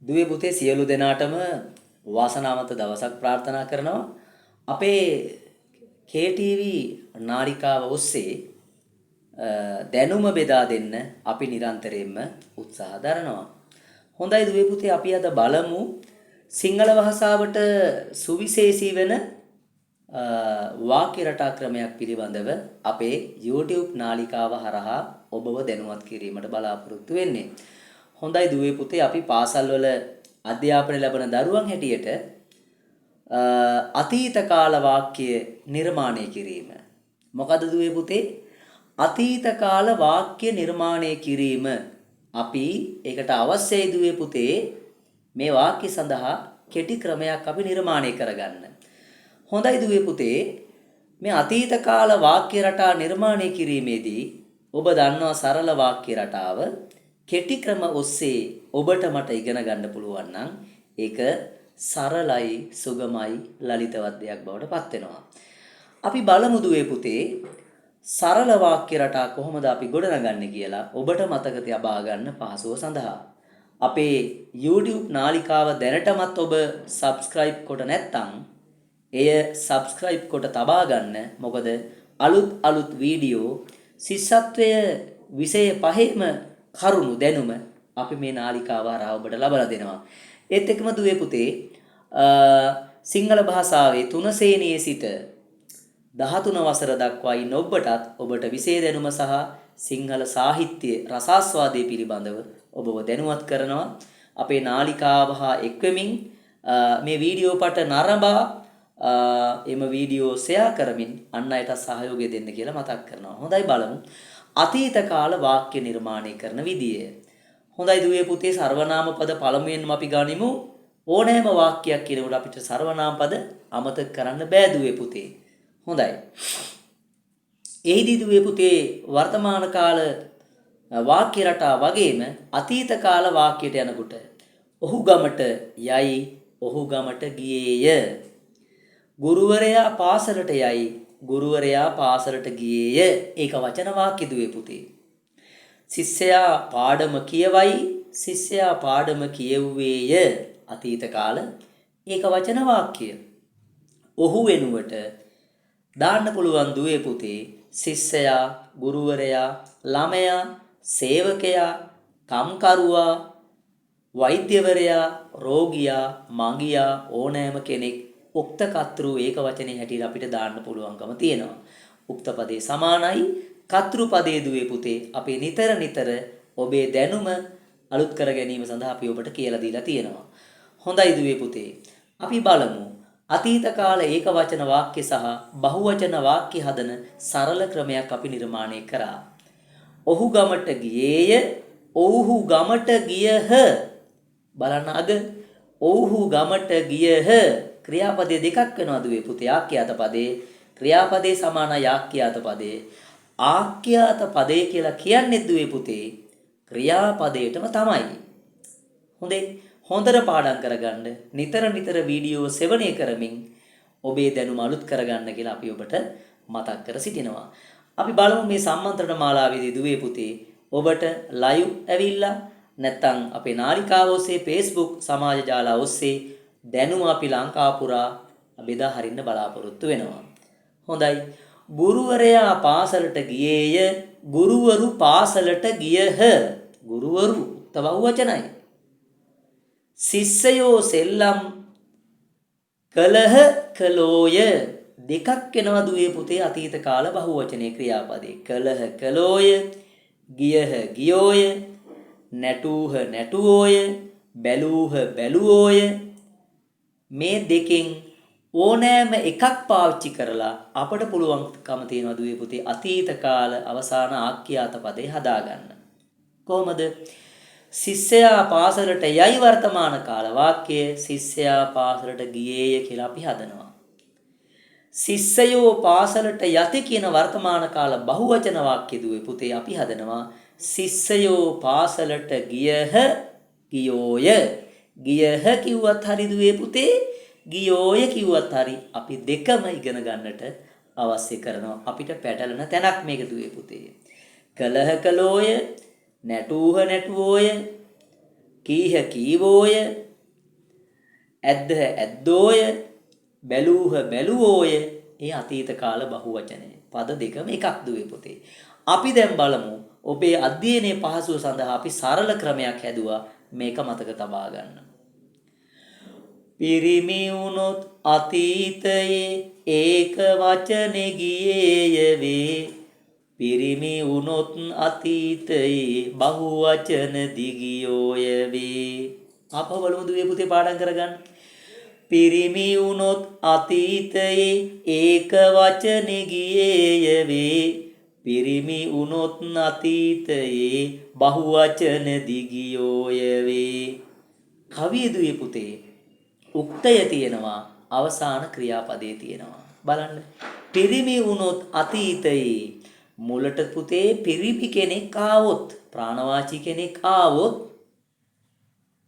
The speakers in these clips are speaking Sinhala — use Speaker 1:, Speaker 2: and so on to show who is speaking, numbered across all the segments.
Speaker 1: දුවේ පුතේ සියලු දෙනාටම වාසනාවන්ත දවසක් ප්‍රාර්ථනා කරනවා. අපේ KTV නාලිකාව ඔස්සේ දැනුම බෙදා දෙන්න අපි නිරන්තරයෙන්ම උත්සාහ දරනවා. හොඳයි දුවේ පුතේ අපි අද බලමු සිංහල භාෂාවට සුවිශේෂී වෙන වාක්‍ය රටා ක්‍රමයක් පිළිබඳව අපේ YouTube නාලිකාව හරහා ඔබව දැනුවත් කිරීමට බලාපොරොත්තු වෙන්නේ. හොඳයි දුවේ පුතේ අපි පාසල්වල අධ්‍යාපනය ලැබෙන දරුවන් හැටියට අතීත කාල වාක්‍ය නිර්මාණය කිරීම. මොකද දුවේ පුතේ අතීත කාල වාක්‍ය නිර්මාණය කිරීම අපි ඒකට අවශ්‍යයි දුවේ පුතේ මේ වාක්‍ය සඳහා කෙටි ක්‍රමයක් අපි නිර්මාණය කරගන්න. හොඳයි දුවේ පුතේ මේ අතීත කාල වාක්‍ය රටා නිර්මාණය කිරීමේදී ඔබ දන්නවා සරල වාක්‍ය රටාව කෙටි ක්‍රම ඔස්සේ ඔබට මට ඉගෙන ගන්න පුළුවන් නම් ඒක සරලයි සුගමයි ලලිතවත් දෙයක් බවට පත් වෙනවා. අපි බලමු දුවේ පුතේ සරල වාක්‍ය රටා කොහොමද අපි ගොඩනගන්නේ කියලා ඔබට මතක තබා ගන්න පහසුව සඳහා. අපේ YouTube නාලිකාව දැනටමත් ඔබ subscribe කොට නැත්නම් එය subscribe කොට තබා ගන්න. මොකද අලුත් වීඩියෝ ශිෂ්‍යත්වය විෂය පහේම කරුණු දැනුම අපි මේ නාලිකාව හරහා ඔබට ලබා දෙනවා. ඒත් එක්කම දුවේ පුතේ සිංහල භාෂාවේ 3 ශ්‍රේණියේ සිට 13 වසර දක්වා ඉන්න ඔබට විෂය දැනුම සහ සිංහල සාහිත්‍ය රසාස්වාදයේ පිළිබඳව ඔබව දැනුවත් කරනවා. අපේ නාලිකාව හා එක්වෙමින් මේ වීඩියෝ පට නරඹා එම වීඩියෝ ෂෙයා කරමින් අන් අයට සහයෝගය දෙන්න කියලා මතක් කරනවා. හොඳයි බලමු අතීත කාල වාක්‍ය නිර්මාණය කරන විදිය. හොඳයි දුවේ පුතේ සර්වනාම පද පළමුවෙන්ම අපි ගනිමු. ඕනෑම වාක්‍යයක් කියනකොට අපිට සර්වනාම පද අමතක කරන්න බෑ දුවේ පුතේ. හොඳයි. එහිදී දුවේ පුතේ වර්තමාන කාල වාක්‍ය රටා වගේම අතීත කාල වාක්‍යයට යනකොට ඔහු ගමට යයි ඔහු ගමට ගියේය. ගුරුවරයා පාසලට යයි ගුරුවරයා පාසලට ගියේය. ඒක වචන වාක්‍ය දුවේ පුතේ. ශිෂ්‍යයා පාඩම කියවයි ශිෂ්‍යයා පාඩම කියවුවේය. අතීත කාල ඒක වචන වාක්‍ය. ඔහු වෙනුවට දාන්න පුළුවන් දුවේ පුතේ ශිෂ්‍යයා ගුරුවරයා ළමයා සේවකයා කම්කරුවා වෛද්‍යවරයා රෝගියා මගියා ඕනෑම කෙනෙක් උක්ත කර්තෘ ඒක වචනේ හැටියට අපිට දාන්න පුළුවන්කම තියෙනවා. උක්ත පදේ සමානයි කර්තෘ පදේ දුවේ පුතේ අපි නිතර ඔබේ දැනුම අලුත් කර ගැනීම සඳහා අපි ඔබට කියලා දීලා තියෙනවා. හොඳයි දුවේ පුතේ අපි බලමු අතීත කාල ඒක වචන වාක්‍ය සහ බහුවචන වාක්‍ය හදන සරල ක්‍රමයක් අපි නිර්මාණය කරා. ඔහු ගමට ගියේය ඔව්හු ගමට ගියහ. බලන්න අද ඔව්හු ගමට ගියහ ක්‍රියාපදේ දෙකක් වෙනවා දුවේ පුතේ. ආඛ්‍යාත පදේ ක්‍රියාපදේ සමාන ආඛ්‍යාත පදේ. ආඛ්‍යාත පදේ කියලා කියන්නේ දුවේ පුතේ ක්‍රියාපදේටම තමයි. හොඳට පාඩම් කරගන්න නිතර වීඩියෝ සෙවණේ කරමින් ඔබේ දැනුම අලුත් කරගන්න කියලා අපි ඔබට මතක් කර සිටිනවා. අපි බලමු මේ සම්මන්ත්‍රණ මාලාවේදී දුවේ පුතේ ඔබට ලයිව් ඇවිල්ලා නැත්නම් අපේ නාලිකාව ඔස්සේ Facebook සමාජ ජාල ඔස්සේ දැනුම අපි ලංකාව පුරා බෙදා හරින්න බලාපොරොත්තු වෙනවා. හොඳයි. ගුරුවරයා පාසලට ගියේය ගුරුවරු පාසලට ගියහ. ගුරුවරු තව වචනයි. ශිෂ්‍යයෝ සෙල්ලම් කලහ කලෝය දෙකක් වෙනවා දුවේ පුතේ අතීත කාල බහුවචනයේ ක්‍රියාපදේ. කලහ කලෝය ගියහ ගියෝය නැටූහ නැටුවෝය බැලූහ බැලුවෝය. මේ දෙකෙන් ඕනෑම එකක් පාවිච්චි කරලා අපට පුළුවන්කම තියෙනවා දුවේ පුතේ අතීත කාල අවසාන ආඛ්‍යාත පදේ හදාගන්න. කොහොමද? ශිෂ්‍යයා පාසලට යයි වර්තමාන කාල වාක්‍යය ශිෂ්‍යයා පාසලට ගියේය කියලා අපි හදනවා. ශිෂ්‍යයෝ පාසලට යති කියන වර්තමාන කාල බහුවචන වාක්‍ය දුවේ පුතේ අපි හදනවා ශිෂ්‍යයෝ පාසලට ගියහ ගියෝය. ගියහ කිව්වත් හරි දුවේ පුතේ ගියෝය කිව්වත් හරි අපි දෙකම ඉගෙන ගන්නට අවශ්‍ය කරනවා. අපිට පැටලෙන තැනක් මේක දුවේ පුතේ. කලහ කලෝය නැටූහ නැටුවෝය කීහ කීවෝය, ඇද්ද ඇද්දෝය, බැලූහ බැලුවෝය. ඒ අතීත කාල බහුවචනය. පද දෙකම එකක් දුවේ පුතේ. අපි දැන් බලමු ඔබේ අධ්‍යයනයේ පහසුව සඳහා අපි සරල ක්‍රමයක් හැදුවා මේක මතක තබා ගන්න. පිරිමි වුණොත් අතීතයේ ඒක වචනේ ගියේය වේ. පිරිමි වුණොත් අතීතයේ බහුවචන දිගියෝය වේ. අපව බලමු දුවේ පුතේ පාඩම් කරගන්න. පිරිමි වුණොත් අතීතයේ ඒක වචනේ ගියේය වේ. පිරිමි වුණොත් අතීතයේ බහුවචන දිගියෝය වේ. කවිය දුවේ පුතේ උක්තය තියෙනවා, අවසාන ක්‍රියාපදයේ තියෙනවා. බලන්න. පිරිමි වුණොත් අතීතයේ මුලට පුතේ පිරිමි කෙනෙක් ආවොත්, ප්‍රාණවාචී කෙනෙක් ආවොත්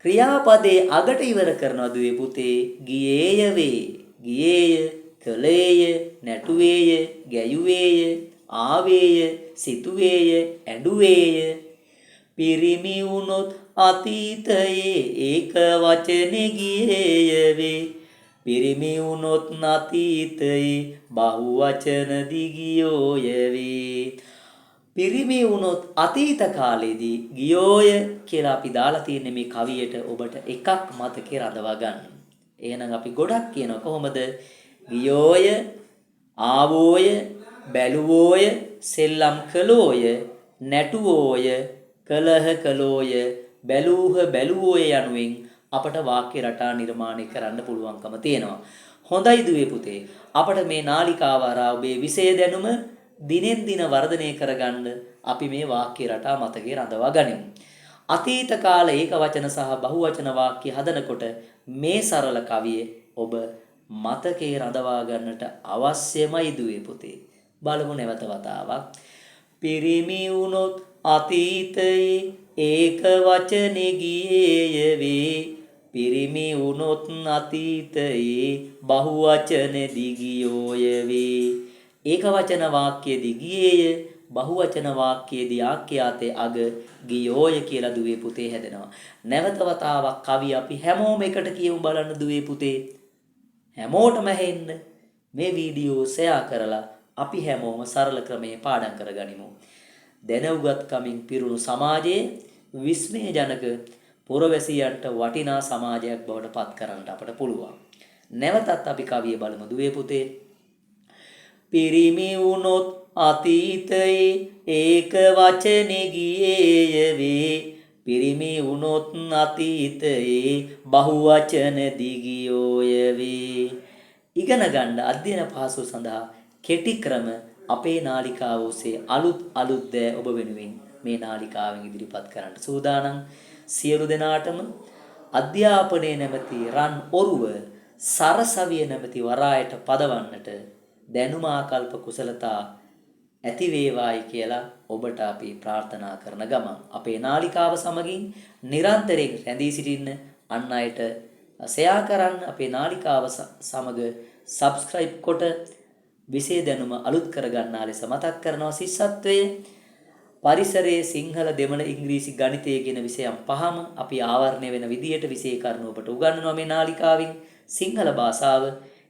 Speaker 1: ක්‍රියාපදයේ අගට ඉවර කරනවා දුවේ පුතේ ගියේය වේ. ගියේය, කළේය, නැටුවේය, ගැයුවේය, ආවේය, සිතුවේය, ඇඬුවේය. පිරිමි වුණොත් අතීතයේ ඒක වචනේ ගියේය වේ. පිරිමි වුණොත් අතීතයේ බහුවචන දිගියෝය වේ. පිරිමි වුණොත් අතීත කාලේදී ගියෝය කියලා අපි දාලා තියෙන්නේ මේ කවියට ඔබට එකක් මතකේ රඳවා ගන්න. එහෙනම් අපි ගොඩක් කියනවා කොහොමද? ගියෝය, ආවෝය, බැලුවෝය, සෙල්ලම් කළෝය, නැටුවෝය, කලහ කළෝය, බැලූහ බැලුවෝය යනුවෙන් අපට වාක්‍ය රටා නිර්මාණය කරන්න පුළුවන්කම තියෙනවා. හොඳයි දුවේ පුතේ. අපට මේ නාලිකාව හරහා ඔබේ විෂය දැනුම දිනෙන් දින වර්ධනය කරගන්න අපි මේ වාක්‍ය රටා මතකේ රඳවා ගනිමු. අතීත කාල ඒක වචන සහ බහුවචන වාක්‍ය හදනකොට මේ සරල කවිය ඔබ මතකේ රඳවා ගන්නට අවශ්‍යමයි දුවේ පුතේ. බලමු නැවත වතාවක්. පිරිමි වුණොත් අතීතයේ ඒක වචනේ ගියේය වේ. පිරිමි වුණොත් අතීතයේ බහුවචන දිගියෝය වේ. ඒක වචන වාක්‍යයේදී ගියේය, බහුවචන වාක්‍යයේදී ආඛ්‍යාතේ අග ගියෝය කියලා දුවේ පුතේ හැදෙනවා. නැවත වතාවක් කවි අපි හැමෝම එකට කියමු බලන්න දුවේ පුතේ. හැමෝටම ඇහෙන්න මේ වීඩියෝ ෂෙයා කරලා අපි හැමෝම සරල ක්‍රමයේ පාඩම් කරගනිමු. දැනුගත්කමින් පිරුණු සමාජයේ විස්මයජනක පුරවැසියන්ට වටිනා සමාජයක් බවට පත් කරන්න අපට පුළුවන්. නැවතත් අපි කවිය බලමු දුවේ පුතේ. පිරිමි වුණොත් අතීතයේ ඒක වචනේ ගියේය වේ. පිරිමි වුණොත් අතීතයේ බහුවචන දිගියෝය වේ. ඉගෙන ගන්න අධ්‍යයන පහසුව සඳහා කෙටි ක්‍රම අපේ නාලිකාව ඔස්සේ අලුත් දෑ ඔබ වෙනුවෙන් මේ නාලිකාවෙන් ඉදිරිපත් කරන්න සූදානම්. සියලු දෙනාටම අධ්‍යාපනයේ නැමැති රන් ඔරුව සරසවිය නැමැති වරායට පදවන්නට දැනුම ආකල්ප කුසලතා ඇති වේවායි කියලා ඔබට අපි ප්‍රාර්ථනා කරන ගමන් අපේ නාලිකාව සමගින් නිරන්තරයෙන් රැඳී සිටින්න, අන් අයට ෂෙයා කරන්න, අපේ නාලිකාව සමග subscribe කොට විෂය දැනුම අලුත් කරගන්නා ලෙස මතක් කරනවා. ශිෂ්‍යත්වයේ පරිසරයේ සිංහල, දෙමළ, ඉංග්‍රීසි, ගණිතය කියන විෂයන් පහම අපි ආවරණය වෙන විදියට විෂය කරුණු ඔබට උගන්වනවා මේ නාලිකාවෙන්. සිංහල භාෂාව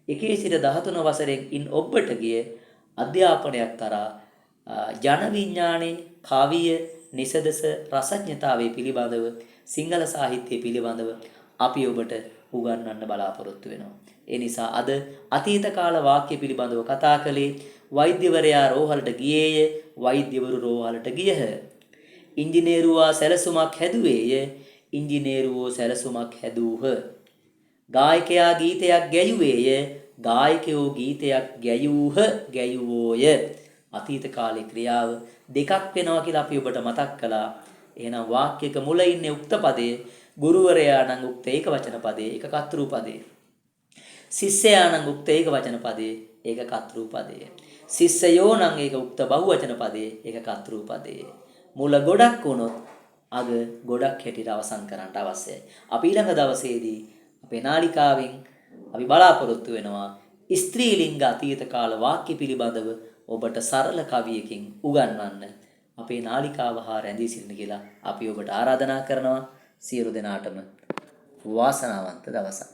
Speaker 1: 1 සිට 13 වසරෙන් ඉන් ඔබට ගිය අධ්‍යාපනයක් තරා ජන විඥානයේ, කවිය, නිසදස, රසඥතාවයේ පිළිබඳව, සිංහල සාහිත්‍යය පිළිබඳව අපි ඔබට උගන්වන්න බලාපොරොත්තු වෙනවා. ඒ නිසා අද අතීත කාල වාක්‍ය පිළිබඳව කතා කළේ වෛද්‍යවරයා රෝහලට ගියේය, වෛද්‍යවරු රෝහලට ගියහ. ඉංජිනේරුවා සැලසුමක් හැදුවේය, ඉංජිනේරුවෝ සැලසුමක් හැදූහ. ගායකයා ගීතයක් ගැයුවේය, ගායකයෝ ගීතයක් ගැයූහ, ගැයුවෝය. අතීත කාලේ ක්‍රියාව දෙකක් වෙනවා කියලා අපි ඔබට මතක් කළා. එහෙනම් වාක්‍යයක මුල ඉන්නේ උක්ත පදයේ, ගුරුවරයා නම් උක්ත ඒක වචන පදයේ, ඒක කර්තෘ පදයේ. ශිෂ්‍යයා නම් උක්ත ඒක වචන පදයේ, ඒක කර්තෘ පදයේ. ශිෂ්‍යයෝ නම් ඒක උක්ත බහුවචන පදයේ, ඒක කර්තෘ පදයේ. මුල ගොඩක් වුණොත් අග ගොඩක් හැටියට අවසන් කරන්න අවශ්‍යයි. අපි ඊළඟ දවසේදී අපේ නාලිකාවෙන් අපි බලාපොරොත්තු වෙනවා ස්ත්‍රීලිංග අතීත කාල වාක්‍ය පිළිබඳව ඔබට සරල කවියකින් උගන්වන්න අපේ නාලිකාව හා රැඳී සිටින්න කියලා අපි ඔබට ආරාධනා කරනවා. සියලු දෙනාටම වාසනාවන්ත දවසක්.